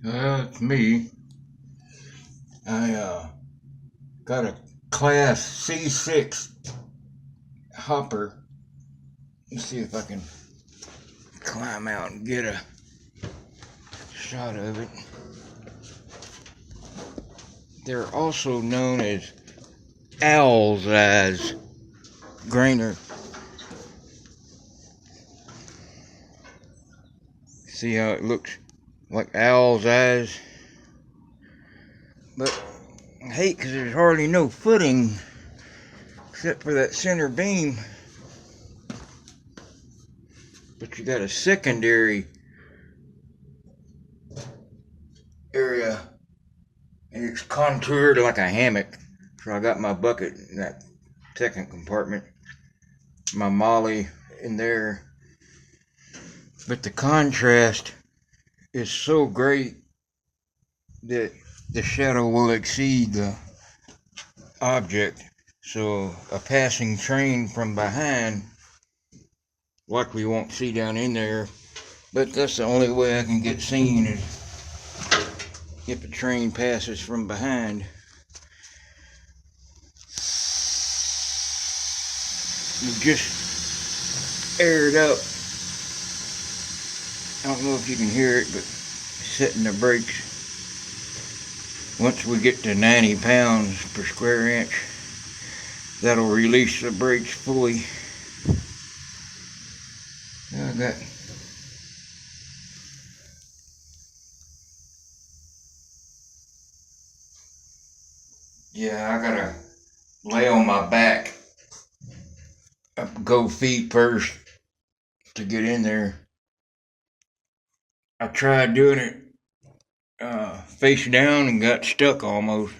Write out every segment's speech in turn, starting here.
It's me. I got a Class C6 hopper. Let's see if I can climb out and get a shot of it. They're also known as owl's eyes grainer. See how it looks like owl's eyes? But I hate because there's hardly no footing except for that center beam. But you got a secondary area and it's contoured like a hammock. So I got my bucket in that second compartment, my molly in there. But the contrast is so great that the shadow will exceed the object. So a passing train from behind likely won't see down in there. But that's the only way I can get seen is if a train passes from behind. You just aired up. I don't know if you can hear it, but setting the brakes. Once we get to 90 pounds per square inch, that'll release the brakes fully. I got I gotta lay on my back, go feet first to get in there. I tried doing it face down and got stuck almost.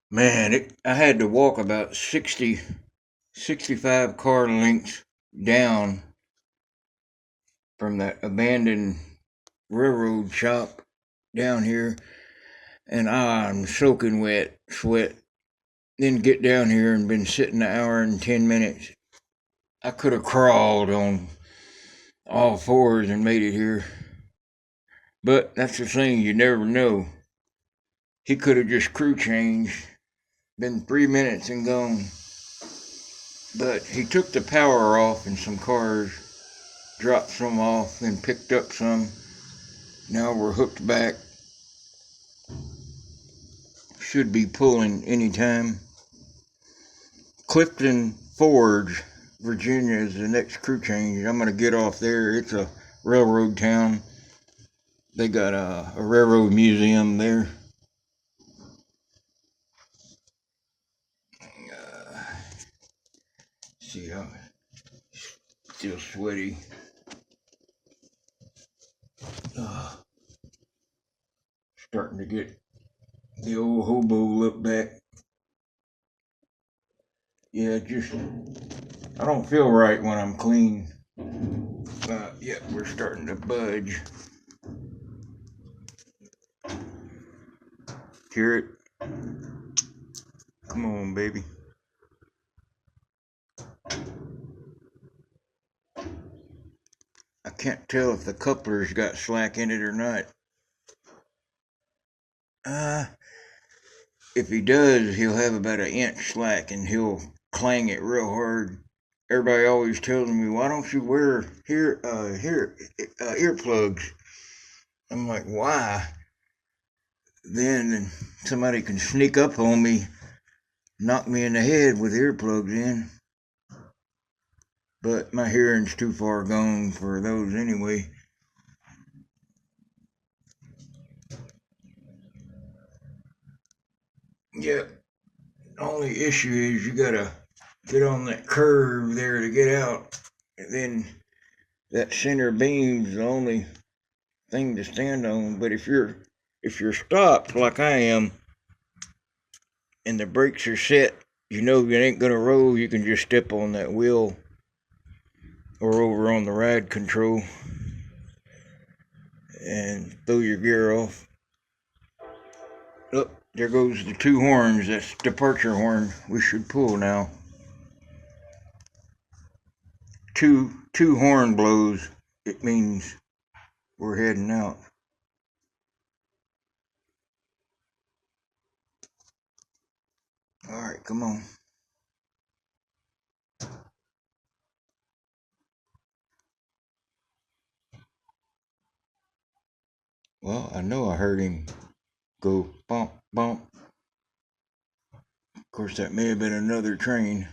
Man, I had to walk about 65 car lengths down from that abandoned railroad shop down here, and I'm soaking wet, sweat. Then get down here and been sitting an hour and 10 minutes. I could have crawled on all fours and made it here. But that's the thing, you never know. He could have just crew changed, been 3 minutes and gone. But he took the power off in some cars, dropped some off, then picked up some. Now we're hooked back. Should be pulling anytime. Clifton Forge, Virginia is the next crew change. I'm going to get off there. It's a railroad town. They got a railroad museum there. See how still sweaty. Starting to get the old hobo look back. Yeah, just I don't feel right when I'm clean. Yeah, we're starting to budge. Hear it? Come on, baby. I can't tell if the coupler's got slack in it or not. If he does, he'll have about an inch slack and he'll clang it real hard. Everybody always tells me, "Why don't you wear earplugs?" I'm like, "Why?" Then somebody can sneak up on me, knock me in the head with earplugs in. But my hearing's too far gone for those anyway. Yeah, the only issue is you gotta get on that curve there to get out. And then that center beam's the only thing to stand on. But if you're stopped like I am and the brakes are set, you know you ain't gonna roll, you can just step on that wheel or over on the ride control and throw your gear off. Look, there goes the two horns. That's departure horn. We should pull now. two horn blows, it means we're heading out. All right, come on. Well, I know I heard him go bump, bump. Of course, that may have been another train.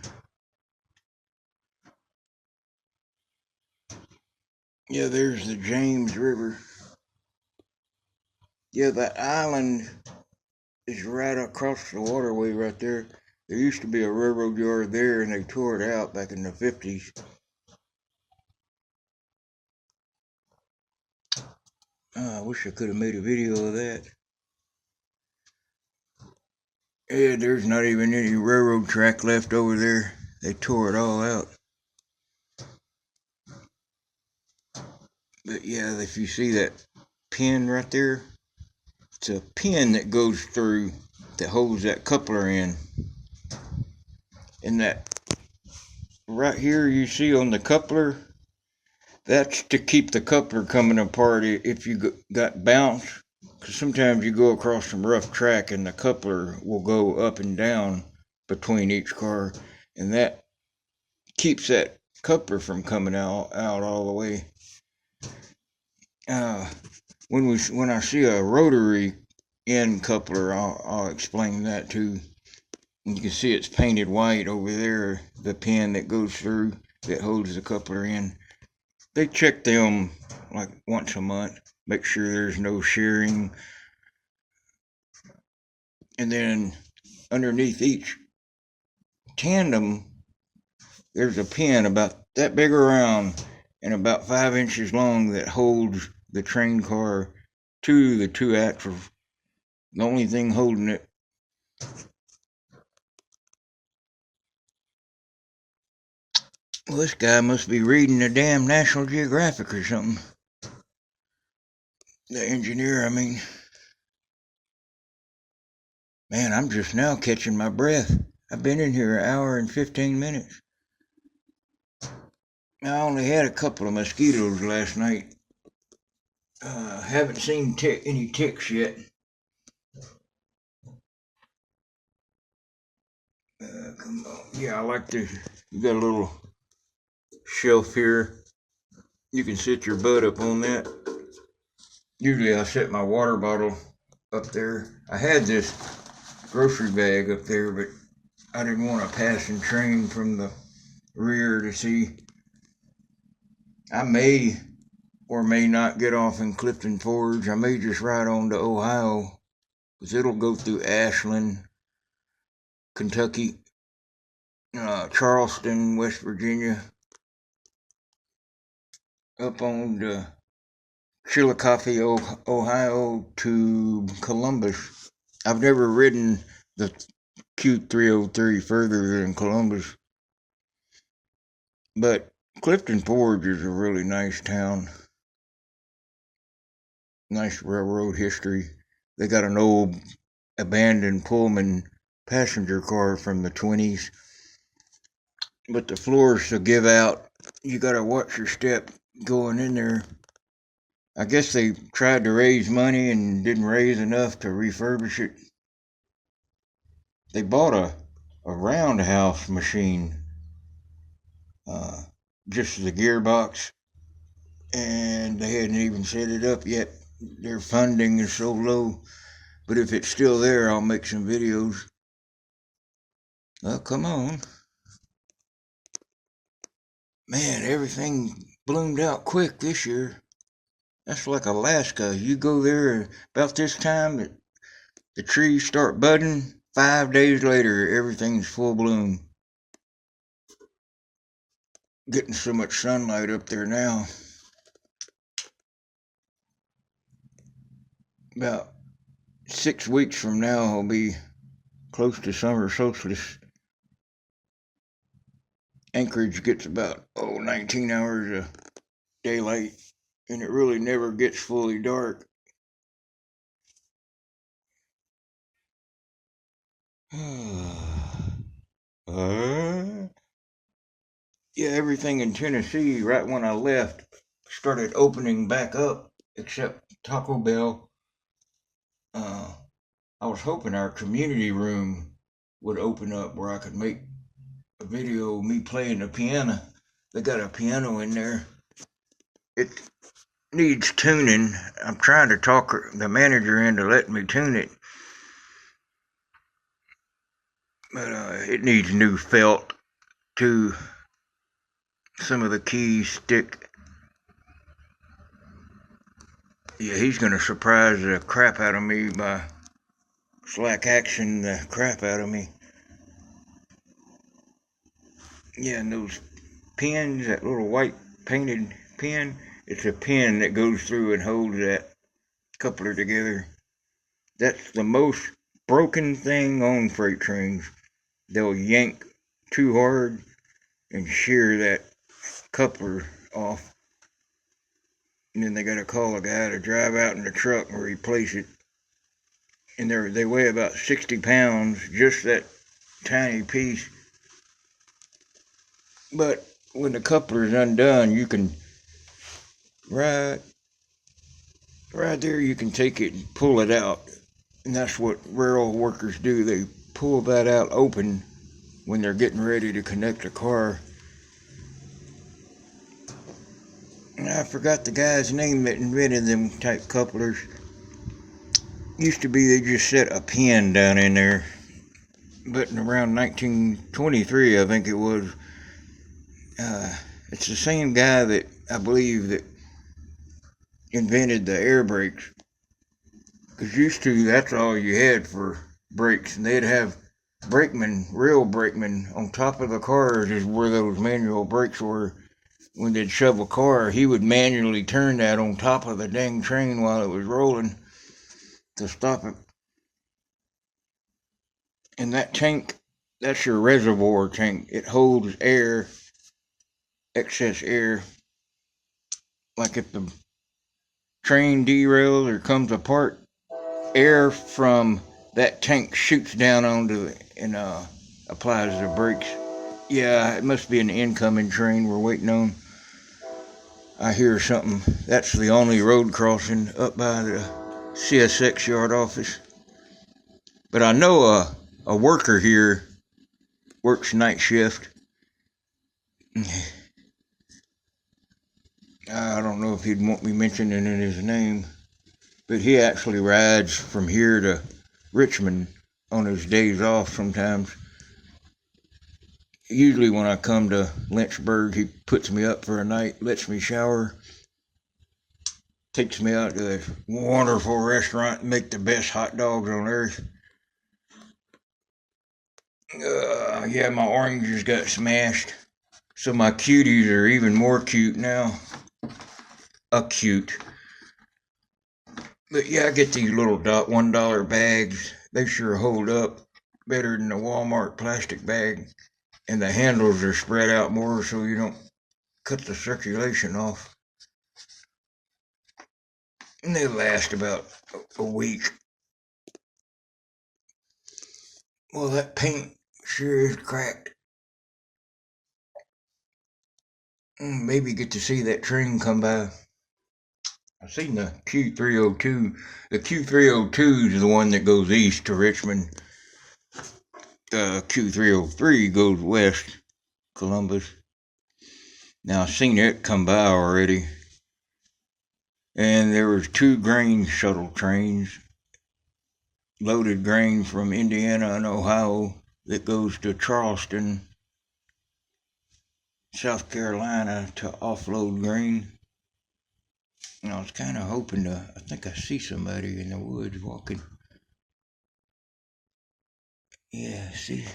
Yeah, there's the James River. Yeah, that island is right across the waterway right there. There used to be a railroad yard there, and they tore it out back in the 50s. I wish I could have made a video of that. Yeah, there's not even any railroad track left over there. They tore it all out. But yeah, if you see that pin right there, it's a pin that goes through that holds that coupler in. And that right here you see on the coupler, that's to keep the coupler coming apart if you got bounce. Because sometimes you go across some rough track and the coupler will go up and down between each car. And that keeps that coupler from coming out all the way. When I see a rotary end coupler, I'll explain that too. You can see it's painted white over there, the pin that goes through that holds the coupler in. They check them like once a month, make sure there's no shearing. And then underneath each tandem, there's a pin about that big around and about 5 inches long that holds the train car to the two axles. The only thing holding it. Well, this guy must be reading the damn National Geographic or something. The engineer, I mean. Man, I'm just now catching my breath. I've been in here an hour and 15 minutes. I only had a couple of mosquitoes last night. Haven't seen any ticks yet. Come on. Yeah, I like the. You got a little shelf here. You can sit your butt up on that. Usually I set my water bottle up there. I had this grocery bag up there, but I didn't want a passing train from the rear to see. I may or may not get off in Clifton Forge. I may just ride on to Ohio, because it'll go through Ashland, Kentucky, Charleston, West Virginia, up on to Chillicothe, Ohio to Columbus. I've never ridden the Q303 further than Columbus, but Clifton Forge is a really nice town. Nice railroad history. They got an old abandoned Pullman passenger car from the 20s, but the floors will give out. You gotta watch your step going in there. I guess they tried to raise money and didn't raise enough to refurbish it. They bought a roundhouse machine, just the gearbox, and they hadn't even set it up yet. Their funding is so low, but if it's still there, I'll make some videos. Oh, come on. Man, everything bloomed out quick this year. That's like Alaska. You go there about this time, the trees start budding. 5 days later, everything's full bloom. Getting so much sunlight up there now. About 6 weeks from now, I'll be close to summer solstice. Anchorage gets about 19 hours of daylight, and it really never gets fully dark. Yeah, everything in Tennessee, right when I left, started opening back up, except Taco Bell. Uh, I was hoping our community room would open up where I could make a video of me playing the piano. They got a piano in there. It needs tuning. I'm trying to talk the manager into letting me tune it, but it needs new felt too. Some of the keys stick. Yeah, he's gonna surprise the crap out of me by slack action the crap out of me. Yeah, and those pins, that little white painted pin, it's a pin that goes through and holds that coupler together. That's the most broken thing on freight trains. They'll yank too hard and shear that coupler off. And then they gotta call a guy to drive out in the truck and replace it. And they weigh about 60 pounds, just that tiny piece. But when the coupler is undone, you can right right there you can take it and pull it out. And that's what railroad workers do. They pull that out open when they're getting ready to connect a car. And I forgot the guy's name that invented them type couplers. Used to be they just set a pin down in there. But in around 1923, I think it was, it's the same guy that I believe that invented the air brakes. Because used to, that's all you had for brakes. And they'd have brakemen, real brakemen, on top of the cars is where those manual brakes were. When they'd shove a car, he would manually turn that on top of the dang train while it was rolling to stop it. And that tank, that's your reservoir tank. It holds air, excess air. Like if the train derails or comes apart, air from that tank shoots down onto it and applies the brakes. Yeah, it must be an incoming train we're waiting on. I hear something. That's the only road crossing up by the CSX yard office. But I know a worker here works night shift. I don't know if he'd want me mentioning in his name, but he actually rides from here to Richmond on his days off sometimes. Usually when I come to Lynchburg, he puts me up for a night, lets me shower, takes me out to a wonderful restaurant and make the best hot dogs on earth. Yeah, my oranges got smashed. So my cuties are even more cute now. Acute. But yeah, I get these little $1 bags. They sure hold up better than the Walmart plastic bag. And the handles are spread out more so you don't cut the circulation off. And they last about a week. Well, that paint sure is cracked. Maybe get to see that train come by. I've seen the Q302. The Q302 is the one that goes east to Richmond. The Q303 goes west, Columbus. Now I've seen it come by already. And there was two grain shuttle trains, loaded grain from Indiana and Ohio that goes to Charleston, South Carolina to offload grain. And I was kind of hoping to, I think I see somebody in the woods walking. Yeah, see.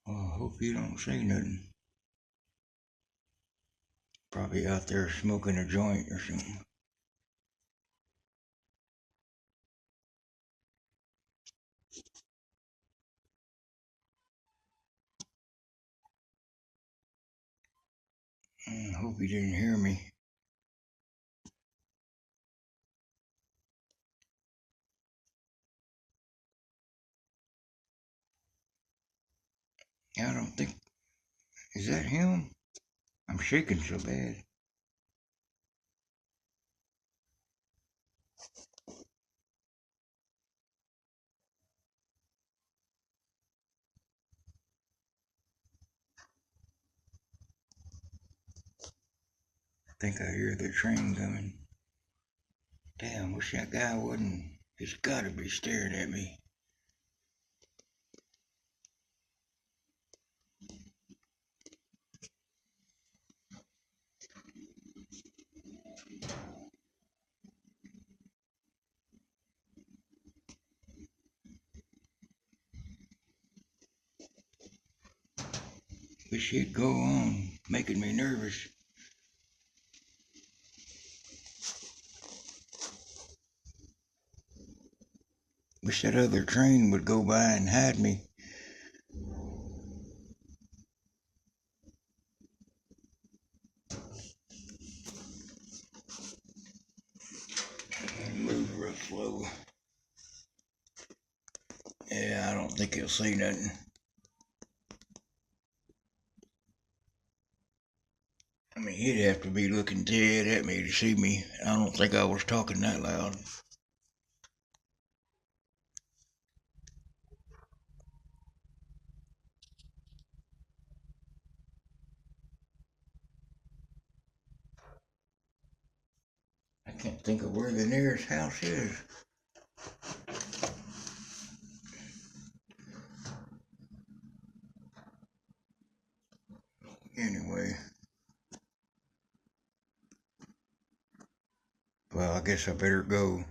Oh, I hope you don't say nothing. Probably out there smoking a joint or something. I hope he didn't hear me. I don't think. Is that him? I'm shaking so bad. I think I hear the train coming. Damn, wish that guy wouldn't. He's gotta be staring at me. Wish he'd go on, making me nervous. Wish that other train would go by and hide me. Move real slow. Yeah, I don't think he'll see nothing. I mean, he'd have to be looking dead at me to see me. I don't think I was talking that loud. I can't think of where the nearest house is. Anyway, well, I guess I better go.